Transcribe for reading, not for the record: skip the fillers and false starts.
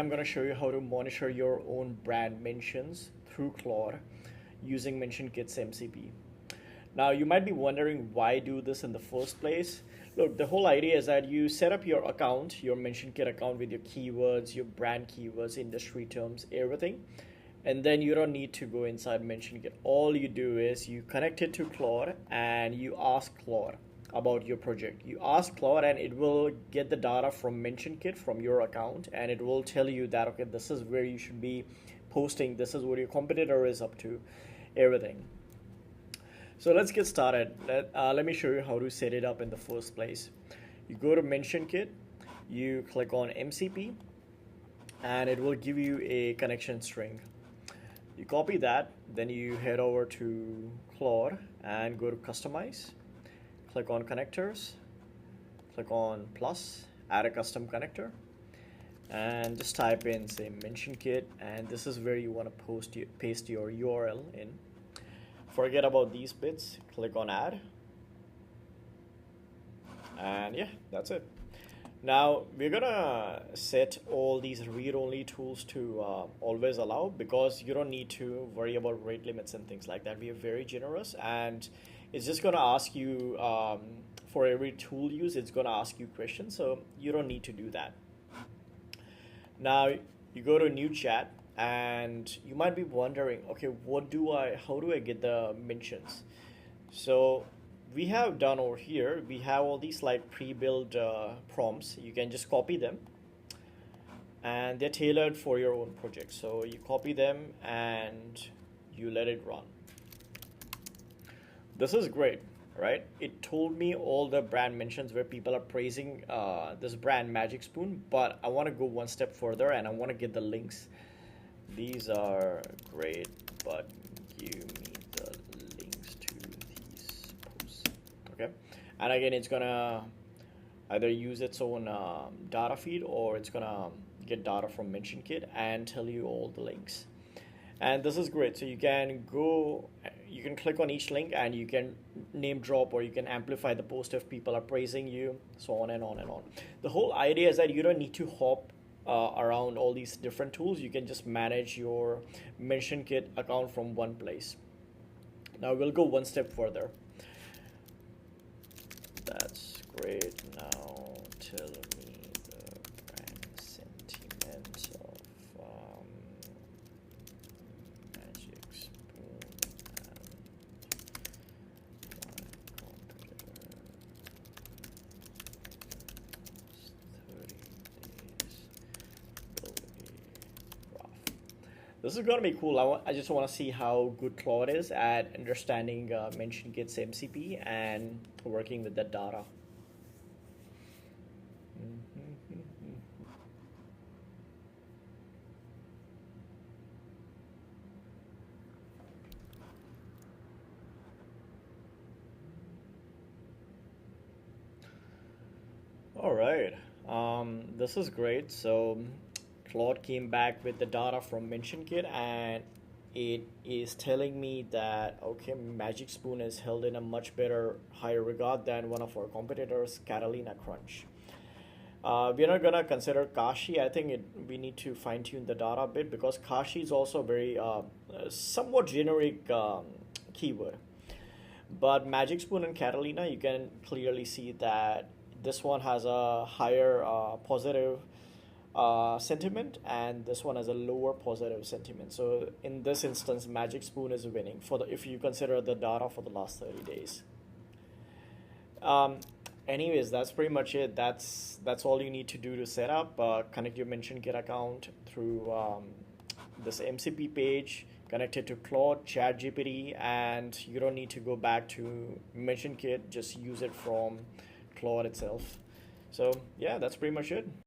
I'm going to show you how to monitor your own brand mentions through Claude using Mentionkit MCP. Now, you might be wondering why do this in the first place. Look, the whole idea is that you set up your account, your Mentionkit account with your keywords, your brand keywords, industry terms, everything. And then you don't need to go inside Mentionkit. All you do is you connect it to Claude and you ask Claude about your project. You ask Claude and it will get the data from Mentionkit from your account, and it will tell you that, okay, this is where you should be posting, this is what your competitor is up to, everything. So let's get started. Let me show you how to set it up in the first place. You go to Mentionkit, you click on MCP, and it will give you a connection string. You copy that, then you head over to Claude and go to Customize. Click on Connectors, click on Plus, add a custom connector, and just type in, say, Mentionkit, and this is where you want to paste your URL in. Forget about these bits, click on Add, and yeah, that's it. Now we're gonna set all these read-only tools to always allow, because you don't need to worry about rate limits and things like that. We are very generous, and it's just gonna ask you for every tool use, it's gonna ask you questions, so you don't need to do that. Now you go to New Chat, and you might be wondering, okay, how do I get the mentions? So we have done over here, we have all these like pre-built prompts. You can just copy them, and they're tailored for your own project. So you copy them and you let it run. This is great, right? It told me all the brand mentions where people are praising this brand Magic Spoon, but I want to go one step further and I want to get the links. These are great, but give me the links to these posts. Okay, and again, it's gonna either use its own data feed, or it's gonna get data from Mentionkit and tell you all the links. And this is great. So you can click on each link and you can name drop, or you can amplify the post if people are praising you, so on and on and on. The whole idea is that you don't need to hop around all these different tools. You can just manage your Mentionkit account from one place. Now we'll go one step further. That's great. Now tell me the brand sentiment of Magic Spoon and my competitor. 30 days will be rough. This is gonna be cool. I just want to see how good Claude is at understanding Mentionkit's MCP and working with that data. All right, this is great. So Claude came back with the data from Mentionkit, and it is telling me that, okay, Magic Spoon is held in a much better, higher regard than one of our competitors, Catalina Crunch. We're not gonna consider Kashi. I think we need to fine tune the data a bit, because Kashi is also very somewhat generic keyword. But Magic Spoon and Catalina, you can clearly see that this one has a higher positive sentiment, and this one has a lower positive sentiment. So in this instance, Magic Spoon is winning if you consider the data for the last 30 days. Anyways, that's pretty much it. That's all you need to do to set up. Connect your Mentionkit account through this MCP page, connect it to Claude, ChatGPT, and you don't need to go back to Mentionkit. Just use it from Claude itself. So yeah, that's pretty much it.